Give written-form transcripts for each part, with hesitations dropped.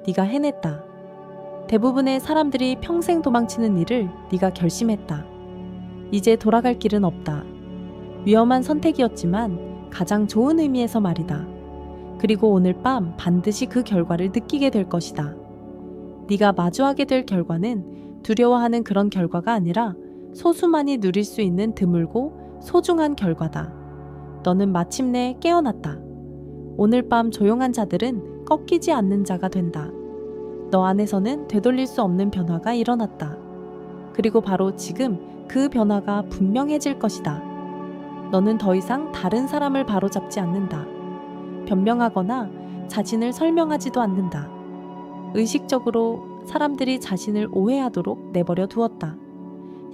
네가 해냈다. 대부분의 사람들이 평생 도망치는 일을 네가 결심했다. 이제 돌아갈 길은 없다. 위험한 선택이었지만 가장 좋은 의미에서 말이다. 그리고 오늘 밤 반드시 그 결과를 느끼게 될 것이다. 네가 마주하게 될 결과는 두려워하는 그런 결과가 아니라 소수만이 누릴 수 있는 드물고 소중한 결과다. 너는 마침내 깨어났다. 오늘 밤 조용한 자들은 꺾이지 않는 자가 된다. 너 안에서는 되돌릴 수 없는 변화가 일어났다. 그리고 바로 지금 그 변화가 분명해질 것이다. 너는 더 이상 다른 사람을 바로잡지 않는다. 변명하거나 자신을 설명하지도 않는다. 의식적으로 사람들이 자신을 오해하도록 내버려 두었다.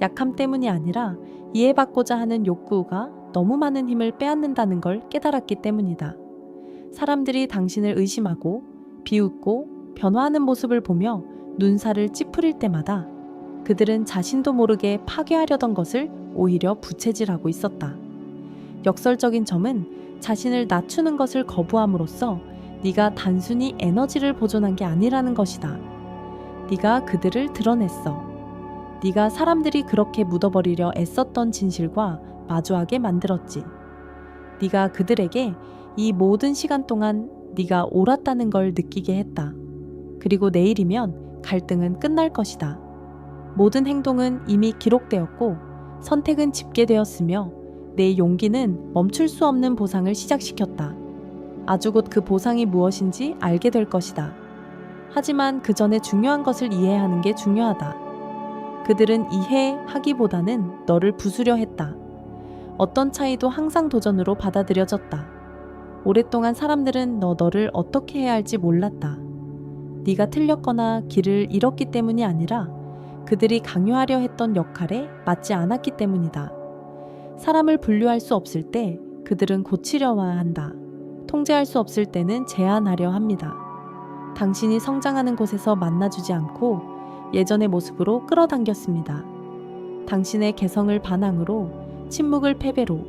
약함 때문이 아니라 이해받고자 하는 욕구가 너무 많은 힘을 빼앗는다는 걸 깨달았기 때문이다. 사람들이 당신을 의심하고 비웃고 변화하는 모습을 보며 눈살을 찌푸릴 때마다 그들은 자신도 모르게 파괴하려던 것을 오히려 부채질하고 있었다. 역설적인 점은 자신을 낮추는 것을 거부함으로써 네가 단순히 에너지를 보존한 게 아니라는 것이다. 네가 그들을 드러냈어. 네가 사람들이 그렇게 묻어버리려 애썼던 진실과 마주하게 만들었지. 네가 그들에게 이 모든 시간 동안 네가 옳았다는 걸 느끼게 했다. 그리고 내일이면 갈등은 끝날 것이다. 모든 행동은 이미 기록되었고 선택은 집계되었으며 내 용기는 멈출 수 없는 보상을 시작시켰다. 아주 곧 그 보상이 무엇인지 알게 될 것이다. 하지만 그 전에 중요한 것을 이해하는 게 중요하다. 그들은 이해하기보다는 너를 부수려 했다. 어떤 차이도 항상 도전으로 받아들여졌다. 오랫동안 사람들은 너를 어떻게 해야 할지 몰랐다. 네가 틀렸거나 길을 잃었기 때문이 아니라 그들이 강요하려 했던 역할에 맞지 않았기 때문이다. 사람을 분류할 수 없을 때 그들은 고치려야 한다. 통제할 수 없을 때는 제한하려 합니다. 당신이 성장하는 곳에서 만나주지 않고 예전의 모습으로 끌어당겼습니다. 당신의 개성을 반항으로, 침묵을 패배로,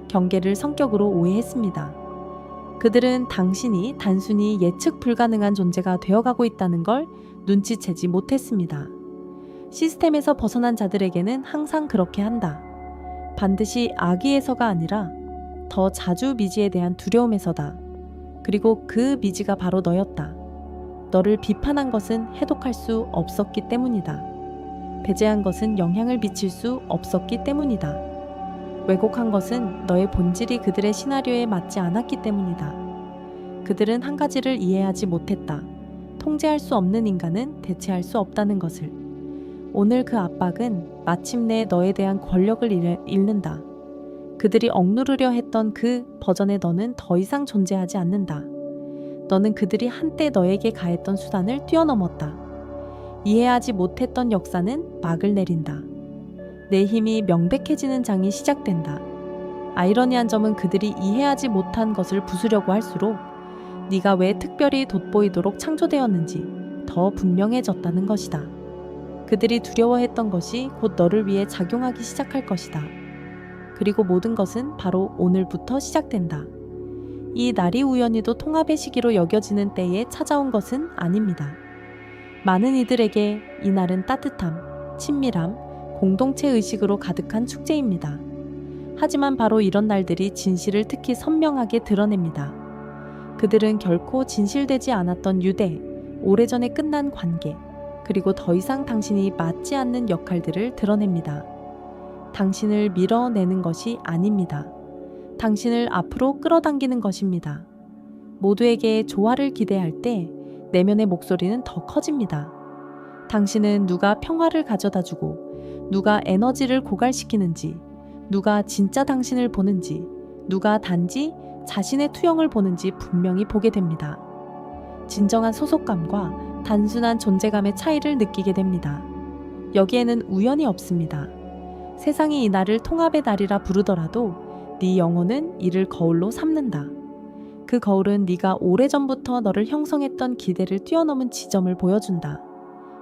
경계를 성격으로 오해했습니다. 그들은 당신이 단순히 예측 불가능한 존재가 되어가고 있다는 걸 눈치채지 못했습니다. 시스템에서 벗어난 자들에게는 항상 그렇게 한다. 반드시 악의에서가 아니라 더 자주 미지에 대한 두려움에서다. 그리고 그 미지가 바로 너였다. 너를 비판한 것은 해독할 수 없었기 때문이다. 배제한 것은 영향을 미칠 수 없었기 때문이다. 왜곡한 것은 너의 본질이 그들의 시나리오에 맞지 않았기 때문이다. 그들은 한 가지를 이해하지 못했다. 통제할 수 없는 인간은 대체할 수 없다는 것을. 오늘 그 압박은 마침내 너에 대한 권력을 잃는다. 그들이 억누르려 했던 그 버전의 너는 더 이상 존재하지 않는다. 너는 그들이 한때 너에게 가했던 수단을 뛰어넘었다. 이해하지 못했던 역사는 막을 내린다. 내 힘이 명백해지는 장이 시작된다. 아이러니한 점은 그들이 이해하지 못한 것을 부수려고 할수록 네가 왜 특별히 돋보이도록 창조되었는지 더 분명해졌다는 것이다. 그들이 두려워했던 것이 곧 너를 위해 작용하기 시작할 것이다. 그리고 모든 것은 바로 오늘부터 시작된다. 이 날이 우연히도 통합의 시기로 여겨지는 때에 찾아온 것은 아닙니다. 많은 이들에게 이 날은 따뜻함, 친밀함, 공동체 의식으로 가득한 축제입니다. 하지만 바로 이런 날들이 진실을 특히 선명하게 드러냅니다. 그들은 결코 진실되지 않았던 유대, 오래전에 끝난 관계, 그리고 더 이상 당신이 맞지 않는 역할들을 드러냅니다. 당신을 밀어내는 것이 아닙니다. 당신을 앞으로 끌어당기는 것입니다. 모두에게 조화를 기대할 때 내면의 목소리는 더 커집니다. 당신은 누가 평화를 가져다주고 누가 에너지를 고갈시키는지, 누가 진짜 당신을 보는지, 누가 단지 자신의 투영을 보는지 분명히 보게 됩니다. 진정한 소속감과 단순한 존재감의 차이를 느끼게 됩니다. 여기에는 우연이 없습니다. 세상이 이 날을 통합의 날이라 부르더라도 네 영혼은 이를 거울로 삼는다. 그 거울은 네가 오래전부터 너를 형성했던 기대를 뛰어넘은 지점을 보여준다.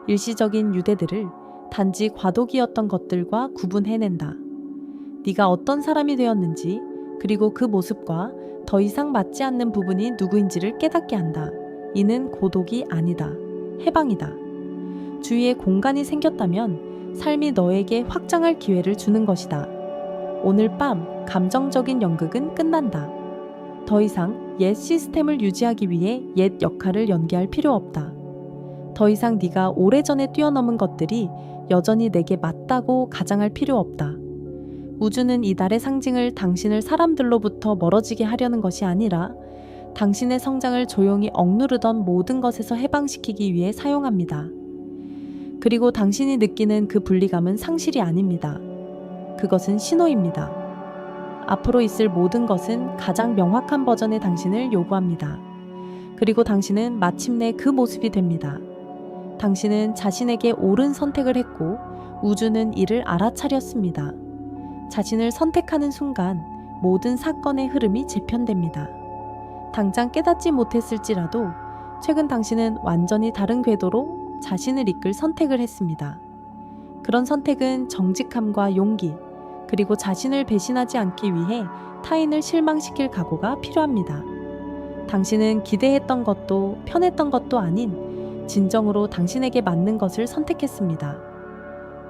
일시적인 유대들을 단지 과도기였던 것들과 구분해낸다. 네가 어떤 사람이 되었는지, 그리고 그 모습과 더 이상 맞지 않는 부분이 누구인지를 깨닫게 한다. 이는 고독이 아니다. 해방이다. 주위에 공간이 생겼다면 삶이 너에게 확장할 기회를 주는 것이다. 오늘 밤 감정적인 연극은 끝난다. 더 이상 옛 시스템을 유지하기 위해 옛 역할을 연기할 필요 없다. 더 이상 네가 오래전에 뛰어넘은 것들이 여전히 내게 맞다고 가장할 필요 없다. 우주는 이달의 상징을 당신을 사람들로부터 멀어지게 하려는 것이 아니라 당신의 성장을 조용히 억누르던 모든 것에서 해방시키기 위해 사용합니다. 그리고 당신이 느끼는 그 분리감은 상실이 아닙니다. 그것은 신호입니다. 앞으로 있을 모든 것은 가장 명확한 버전의 당신을 요구합니다. 그리고 당신은 마침내 그 모습이 됩니다. 당신은 자신에게 옳은 선택을 했고 우주는 이를 알아차렸습니다. 자신을 선택하는 순간 모든 사건의 흐름이 재편됩니다. 당장 깨닫지 못했을지라도 최근 당신은 완전히 다른 궤도로 자신을 이끌 선택을 했습니다. 그런 선택은 정직함과 용기, 그리고 자신을 배신하지 않기 위해 타인을 실망시킬 각오가 필요합니다. 당신은 기대했던 것도 편했던 것도 아닌 진정으로 당신에게 맞는 것을 선택했습니다.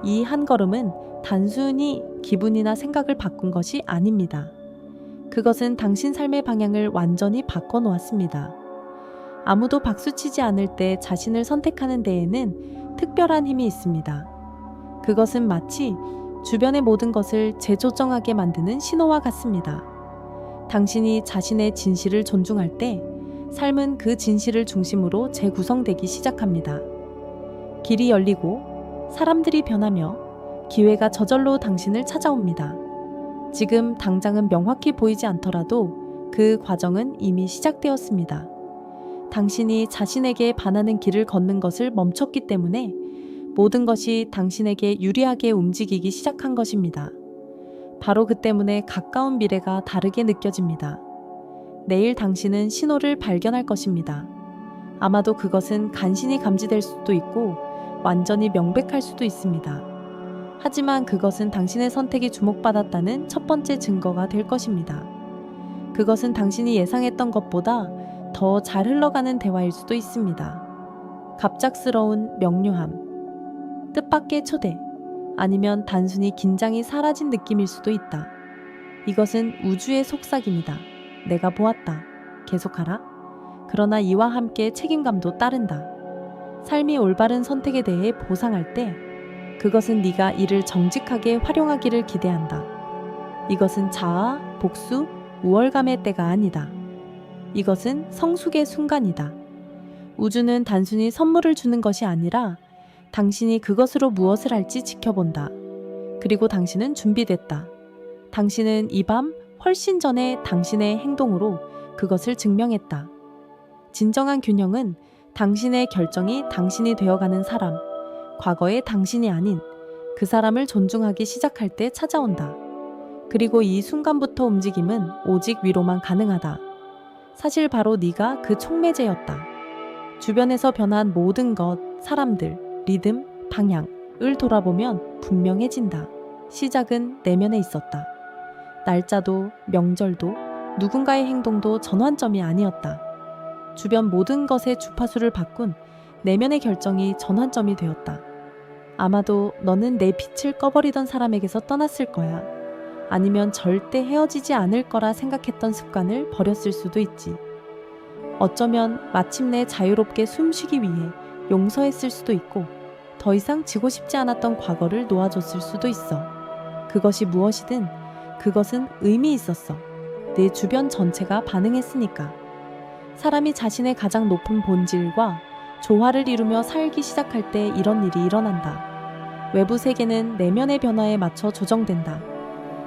이 한 걸음은 단순히 기분이나 생각을 바꾼 것이 아닙니다. 그것은 당신 삶의 방향을 완전히 바꿔놓았습니다. 아무도 박수치지 않을 때 자신을 선택하는 데에는 특별한 힘이 있습니다. 그것은 마치 주변의 모든 것을 재조정하게 만드는 신호와 같습니다. 당신이 자신의 진실을 존중할 때 삶은 그 진실을 중심으로 재구성되기 시작합니다. 길이 열리고 사람들이 변하며 기회가 저절로 당신을 찾아옵니다. 지금 당장은 명확히 보이지 않더라도 그 과정은 이미 시작되었습니다. 당신이 자신에게 반하는 길을 걷는 것을 멈췄기 때문에 모든 것이 당신에게 유리하게 움직이기 시작한 것입니다. 바로 그 때문에 가까운 미래가 다르게 느껴집니다. 내일 당신은 신호를 발견할 것입니다. 아마도 그것은 간신히 감지될 수도 있고 완전히 명백할 수도 있습니다. 하지만 그것은 당신의 선택이 주목받았다는 첫 번째 증거가 될 것입니다. 그것은 당신이 예상했던 것보다 더 잘 흘러가는 대화일 수도 있습니다. 갑작스러운 명료함, 뜻밖의 초대, 아니면 단순히 긴장이 사라진 느낌일 수도 있다. 이것은 우주의 속삭임이다. 내가 보았다. 계속하라. 그러나 이와 함께 책임감도 따른다. 삶이 올바른 선택에 대해 보상할 때 그것은 네가 이를 정직하게 활용하기를 기대한다. 이것은 자아, 복수, 우월감의 때가 아니다. 이것은 성숙의 순간이다. 우주는 단순히 선물을 주는 것이 아니라 당신이 그것으로 무엇을 할지 지켜본다. 그리고 당신은 준비됐다. 당신은 이 밤 훨씬 전에 당신의 행동으로 그것을 증명했다. 진정한 균형은 당신의 결정이 당신이 되어가는 사람, 과거의 당신이 아닌 그 사람을 존중하기 시작할 때 찾아온다. 그리고 이 순간부터 움직임은 오직 위로만 가능하다. 사실 바로 네가 그 촉매제였다. 주변에서 변한 모든 것, 사람들, 리듬, 방향을 돌아보면 분명해진다. 시작은 내면에 있었다. 날짜도, 명절도, 누군가의 행동도 전환점이 아니었다. 주변 모든 것의 주파수를 바꾼 내면의 결정이 전환점이 되었다. 아마도 너는 내 빛을 꺼버리던 사람에게서 떠났을 거야. 아니면 절대 헤어지지 않을 거라 생각했던 습관을 버렸을 수도 있지. 어쩌면 마침내 자유롭게 숨쉬기 위해 용서했을 수도 있고 더 이상 지고 싶지 않았던 과거를 놓아줬을 수도 있어. 그것이 무엇이든 그것은 의미 있었어. 내 주변 전체가 반응했으니까. 사람이 자신의 가장 높은 본질과 조화를 이루며 살기 시작할 때 이런 일이 일어난다. 외부 세계는 내면의 변화에 맞춰 조정된다.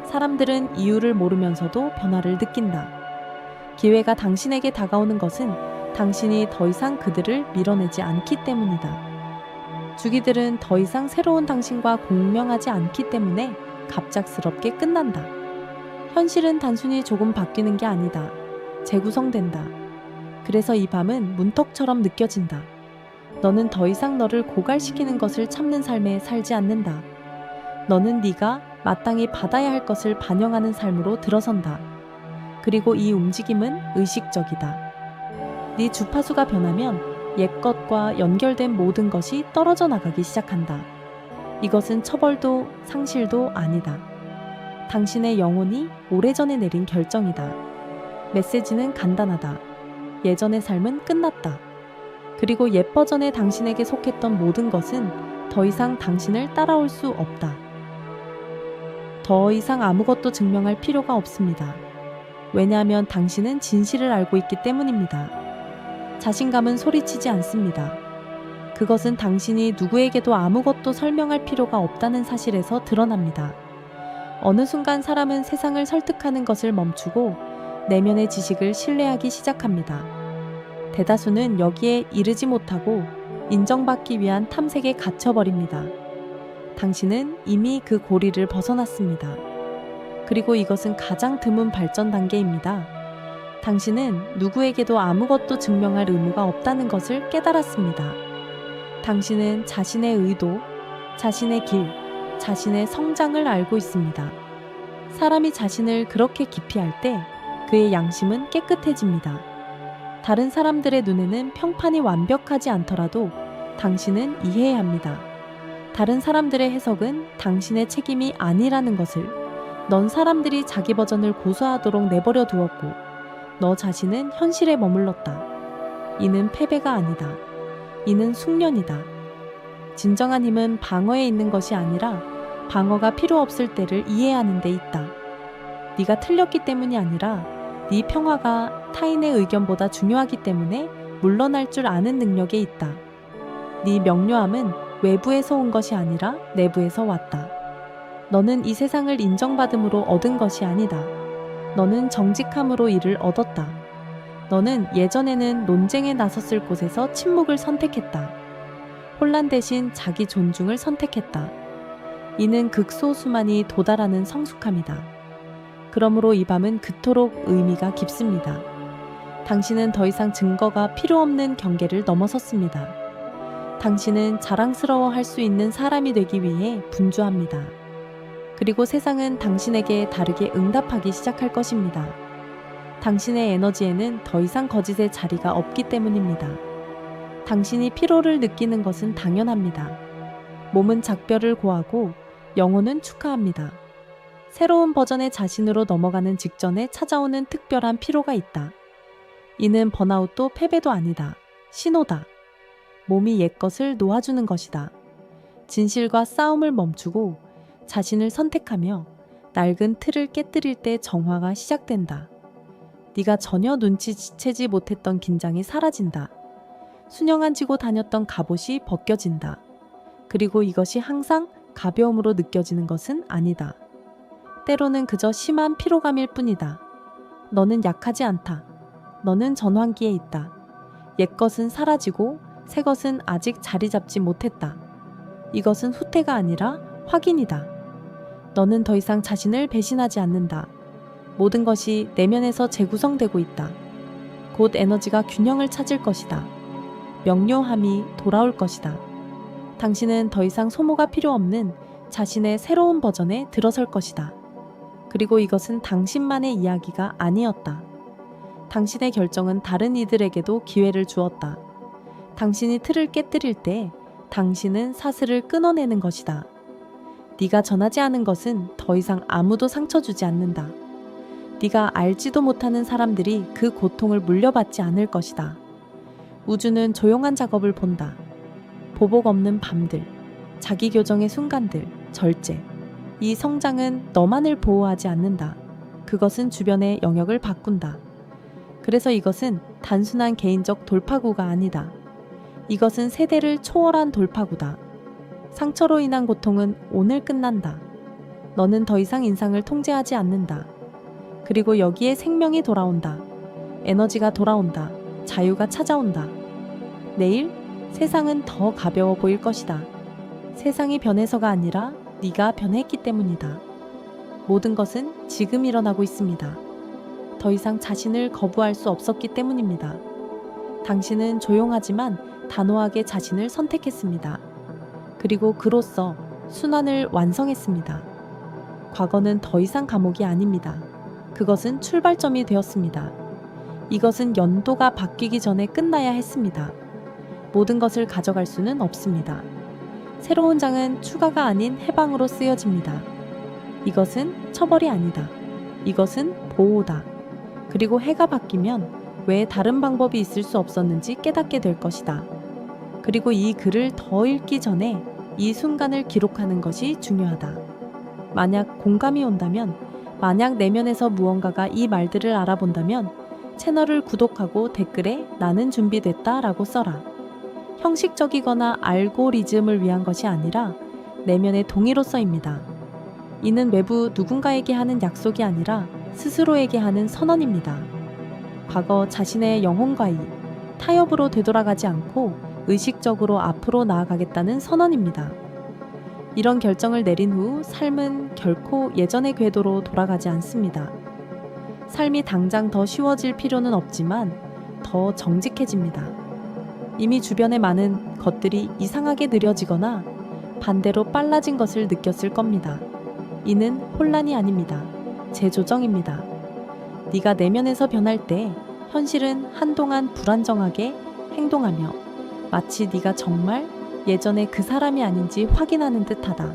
사람들은 이유를 모르면서도 변화를 느낀다. 기회가 당신에게 다가오는 것은 당신이 더 이상 그들을 밀어내지 않기 때문이다. 주기들은 더 이상 새로운 당신과 공명하지 않기 때문에 갑작스럽게 끝난다. 현실은 단순히 조금 바뀌는 게 아니다. 재구성된다. 그래서 이 밤은 문턱처럼 느껴진다. 너는 더 이상 너를 고갈시키는 것을 참는 삶에 살지 않는다. 너는 네가 마땅히 받아야 할 것을 반영하는 삶으로 들어선다. 그리고 이 움직임은 의식적이다. 네 주파수가 변하면 옛것과 연결된 모든 것이 떨어져 나가기 시작한다. 이것은 처벌도 상실도 아니다. 당신의 영혼이 오래전에 내린 결정이다. 메시지는 간단하다. 예전의 삶은 끝났다. 그리고 옛 버전의 당신에게 속했던 모든 것은 더 이상 당신을 따라올 수 없다. 더 이상 아무것도 증명할 필요가 없습니다. 왜냐하면 당신은 진실을 알고 있기 때문입니다. 자신감은 소리치지 않습니다. 그것은 당신이 누구에게도 아무것도 설명할 필요가 없다는 사실에서 드러납니다. 어느 순간 사람은 세상을 설득하는 것을 멈추고 내면의 지식을 신뢰하기 시작합니다. 대다수는 여기에 이르지 못하고 인정받기 위한 탐색에 갇혀버립니다. 당신은 이미 그 고리를 벗어났습니다. 그리고 이것은 가장 드문 발전 단계입니다. 당신은 누구에게도 아무것도 증명할 의무가 없다는 것을 깨달았습니다. 당신은 자신의 의도, 자신의 길, 자신의 성장을 알고 있습니다. 사람이 자신을 그렇게 깊이 알 때 그의 양심은 깨끗해집니다. 다른 사람들의 눈에는 평판이 완벽하지 않더라도 당신은 이해해야 합니다. 다른 사람들의 해석은 당신의 책임이 아니라는 것을. 넌 사람들이 자기 버전을 고수하도록 내버려 두었고 너 자신은 현실에 머물렀다. 이는 패배가 아니다. 이는 숙련이다. 진정한 힘은 방어에 있는 것이 아니라 방어가 필요 없을 때를 이해하는 데 있다. 네가 틀렸기 때문이 아니라 네 평화가 타인의 의견보다 중요하기 때문에 물러날 줄 아는 능력에 있다. 네 명료함은 외부에서 온 것이 아니라 내부에서 왔다. 너는 이 세상을 인정받음으로 얻은 것이 아니다. 너는 정직함으로 이를 얻었다. 너는 예전에는 논쟁에 나섰을 곳에서 침묵을 선택했다. 혼란 대신 자기 존중을 선택했다. 이는 극소수만이 도달하는 성숙함이다. 그러므로 이 밤은 그토록 의미가 깊습니다. 당신은 더 이상 증거가 필요 없는 경계를 넘어섰습니다. 당신은 자랑스러워할 수 있는 사람이 되기 위해 분주합니다. 그리고 세상은 당신에게 다르게 응답하기 시작할 것입니다. 당신의 에너지에는 더 이상 거짓의 자리가 없기 때문입니다. 당신이 피로를 느끼는 것은 당연합니다. 몸은 작별을 고하고 영혼은 축하합니다. 새로운 버전의 자신으로 넘어가는 직전에 찾아오는 특별한 피로가 있다. 이는 번아웃도 패배도 아니다. 신호다. 몸이 옛것을 놓아주는 것이다. 진실과 싸움을 멈추고 자신을 선택하며 낡은 틀을 깨뜨릴 때 정화가 시작된다. 네가 전혀 눈치채지 못했던 긴장이 사라진다. 수년간 지고 다녔던 갑옷이 벗겨진다. 그리고 이것이 항상 가벼움으로 느껴지는 것은 아니다. 때로는 그저 심한 피로감일 뿐이다. 너는 약하지 않다. 너는 전환기에 있다. 옛것은 사라지고 새것은 아직 자리 잡지 못했다. 이것은 후퇴가 아니라 확인이다. 너는 더 이상 자신을 배신하지 않는다. 모든 것이 내면에서 재구성되고 있다. 곧 에너지가 균형을 찾을 것이다. 명료함이 돌아올 것이다. 당신은 더 이상 소모가 필요 없는 자신의 새로운 버전에 들어설 것이다. 그리고 이것은 당신만의 이야기가 아니었다. 당신의 결정은 다른 이들에게도 기회를 주었다. 당신이 틀을 깨뜨릴 때 당신은 사슬을 끊어내는 것이다. 네가 전하지 않은 것은 더 이상 아무도 상처 주지 않는다. 네가 알지도 못하는 사람들이 그 고통을 물려받지 않을 것이다. 우주는 조용한 작업을 본다. 보복 없는 밤들, 자기 교정의 순간들, 절제. 이 성장은 너만을 보호하지 않는다. 그것은 주변의 영역을 바꾼다. 그래서 이것은 단순한 개인적 돌파구가 아니다. 이것은 세대를 초월한 돌파구다. 상처로 인한 고통은 오늘 끝난다. 너는 더 이상 인상을 통제하지 않는다. 그리고 여기에 생명이 돌아온다. 에너지가 돌아온다. 자유가 찾아온다. 내일 세상은 더 가벼워 보일 것이다. 세상이 변해서가 아니라 네가 변했기 때문이다. 모든 것은 지금 일어나고 있습니다. 더 이상 자신을 거부할 수 없었기 때문입니다. 당신은 조용하지만 단호하게 자신을 선택했습니다. 그리고 그로써 순환을 완성했습니다. 과거는 더 이상 감옥이 아닙니다. 그것은 출발점이 되었습니다. 이것은 연도가 바뀌기 전에 끝나야 했습니다. 모든 것을 가져갈 수는 없습니다. 새로운 장은 추가가 아닌 해방으로 쓰여집니다. 이것은 처벌이 아니다. 이것은 보호다. 그리고 해가 바뀌면 왜 다른 방법이 있을 수 없었는지 깨닫게 될 것이다. 그리고 이 글을 더 읽기 전에 이 순간을 기록하는 것이 중요하다. 만약 공감이 온다면, 만약 내면에서 무언가가 이 말들을 알아본다면 채널을 구독하고 댓글에 나는 준비됐다 라고 써라. 형식적이거나 알고리즘을 위한 것이 아니라 내면의 동의로서입니다. 이는 외부 누군가에게 하는 약속이 아니라 스스로에게 하는 선언입니다. 과거 자신의 영혼과의 타협으로 되돌아가지 않고 의식적으로 앞으로 나아가겠다는 선언입니다. 이런 결정을 내린 후 삶은 결코 예전의 궤도로 돌아가지 않습니다. 삶이 당장 더 쉬워질 필요는 없지만 더 정직해집니다. 이미 주변의 많은 것들이 이상하게 느려지거나 반대로 빨라진 것을 느꼈을 겁니다. 이는 혼란이 아닙니다. 재조정입니다. 네가 내면에서 변할 때 현실은 한동안 불안정하게 행동하며 마치 네가 정말 예전에 그 사람이 아닌지 확인하는 듯하다.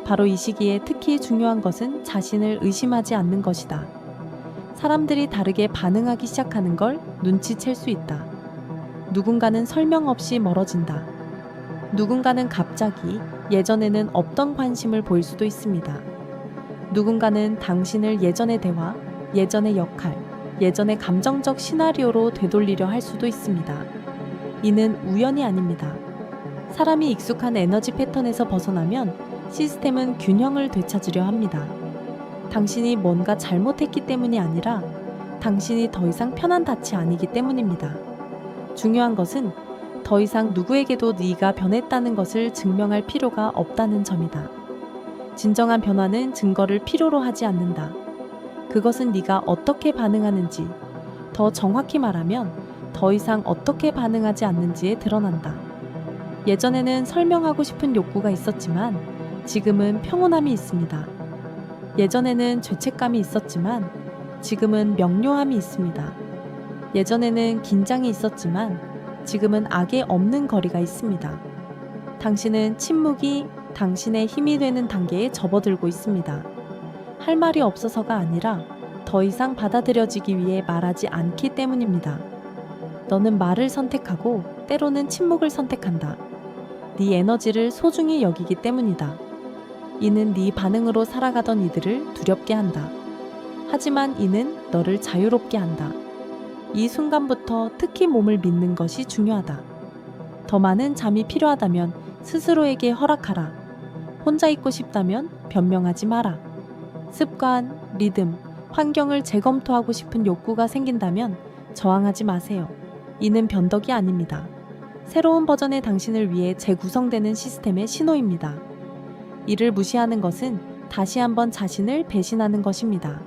바로 이 시기에 특히 중요한 것은 자신을 의심하지 않는 것이다. 사람들이 다르게 반응하기 시작하는 걸 눈치챌 수 있다. 누군가는 설명 없이 멀어진다. 누군가는 갑자기 예전에는 없던 관심을 보일 수도 있습니다. 누군가는 당신을 예전의 대화, 예전의 역할, 예전의 감정적 시나리오로 되돌리려 할 수도 있습니다. 이는 우연이 아닙니다. 사람이 익숙한 에너지 패턴에서 벗어나면 시스템은 균형을 되찾으려 합니다. 당신이 뭔가 잘못했기 때문이 아니라 당신이 더 이상 편한 닻이 아니기 때문입니다. 중요한 것은 더 이상 누구에게도 네가 변했다는 것을 증명할 필요가 없다는 점이다. 진정한 변화는 증거를 필요로 하지 않는다. 그것은 네가 어떻게 반응하는지, 더 정확히 말하면 더 이상 어떻게 반응하지 않는지에 드러난다. 예전에는 설명하고 싶은 욕구가 있었지만 지금은 평온함이 있습니다. 예전에는 죄책감이 있었지만 지금은 명료함이 있습니다. 예전에는 긴장이 있었지만 지금은 악에 없는 거리가 있습니다. 당신은 침묵이 당신의 힘이 되는 단계에 접어들고 있습니다. 할 말이 없어서가 아니라 더 이상 받아들여지기 위해 말하지 않기 때문입니다. 너는 말을 선택하고 때로는 침묵을 선택한다. 네 에너지를 소중히 여기기 때문이다. 이는 네 반응으로 살아가던 이들을 두렵게 한다. 하지만 이는 너를 자유롭게 한다. 이 순간부터 특히 몸을 믿는 것이 중요하다. 더 많은 잠이 필요하다면 스스로에게 허락하라. 혼자 있고 싶다면 변명하지 마라. 습관, 리듬, 환경을 재검토하고 싶은 욕구가 생긴다면 저항하지 마세요. 이는 변덕이 아닙니다. 새로운 버전의 당신을 위해 재구성되는 시스템의 신호입니다. 이를 무시하는 것은 다시 한번 자신을 배신하는 것입니다.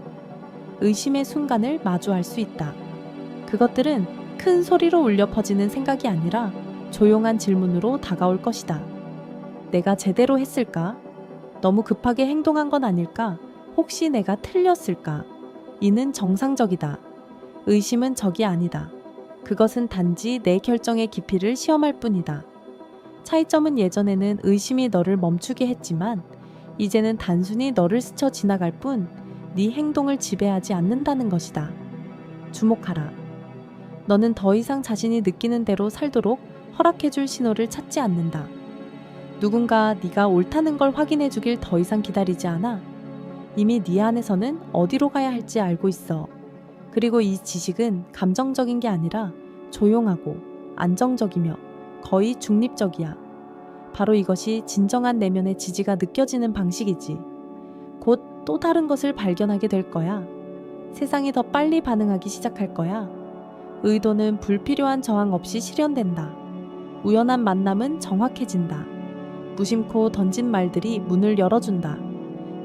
의심의 순간을 마주할 수 있다. 그것들은 큰 소리로 울려 퍼지는 생각이 아니라 조용한 질문으로 다가올 것이다. 내가 제대로 했을까? 너무 급하게 행동한 건 아닐까? 혹시 내가 틀렸을까? 이는 정상적이다. 의심은 적이 아니다. 그것은 단지 내 결정의 깊이를 시험할 뿐이다. 차이점은 예전에는 의심이 너를 멈추게 했지만 이제는 단순히 너를 스쳐 지나갈 뿐 네 행동을 지배하지 않는다는 것이다. 주목하라. 너는 더 이상 자신이 느끼는 대로 살도록 허락해줄 신호를 찾지 않는다. 누군가 네가 옳다는 걸 확인해 주길 더 이상 기다리지 않아. 이미 네 안에서는 어디로 가야 할지 알고 있어. 그리고 이 지식은 감정적인 게 아니라 조용하고 안정적이며 거의 중립적이야. 바로 이것이 진정한 내면의 지지가 느껴지는 방식이지. 곧 또 다른 것을 발견하게 될 거야. 세상이 더 빨리 반응하기 시작할 거야. 의도는 불필요한 저항 없이 실현된다. 우연한 만남은 정확해진다. 무심코 던진 말들이 문을 열어준다.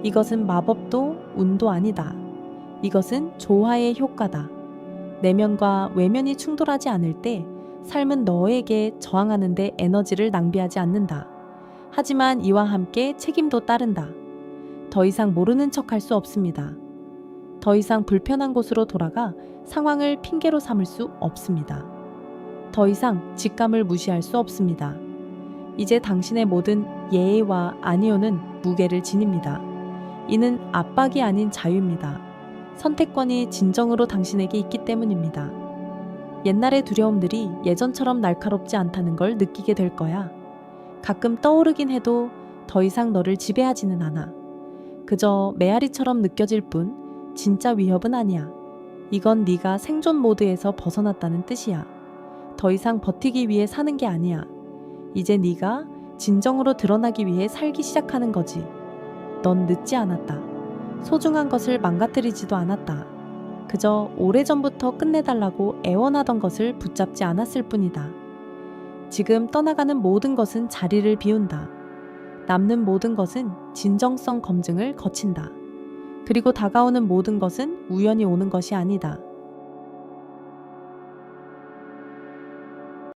이것은 마법도 운도 아니다. 이것은 조화의 효과다. 내면과 외면이 충돌하지 않을 때 삶은 너에게 저항하는 데 에너지를 낭비하지 않는다. 하지만 이와 함께 책임도 따른다. 더 이상 모르는 척할 수 없습니다. 더 이상 불편한 곳으로 돌아가 상황을 핑계로 삼을 수 없습니다. 더 이상 직감을 무시할 수 없습니다. 이제 당신의 모든 예와 아니요는 무게를 지닙니다. 이는 압박이 아닌 자유입니다. 선택권이 진정으로 당신에게 있기 때문입니다. 옛날의 두려움들이 예전처럼 날카롭지 않다는 걸 느끼게 될 거야. 가끔 떠오르긴 해도 더 이상 너를 지배하지는 않아. 그저 메아리처럼 느껴질 뿐 진짜 위협은 아니야. 이건 네가 생존 모드에서 벗어났다는 뜻이야. 더 이상 버티기 위해 사는 게 아니야. 이제 네가 진정으로 드러나기 위해 살기 시작하는 거지. 넌 늦지 않았다. 소중한 것을 망가뜨리지도 않았다. 그저 오래전부터 끝내달라고 애원하던 것을 붙잡지 않았을 뿐이다. 지금 떠나가는 모든 것은 자리를 비운다. 남는 모든 것은 진정성 검증을 거친다. 그리고 다가오는 모든 것은 우연히 오는 것이 아니다.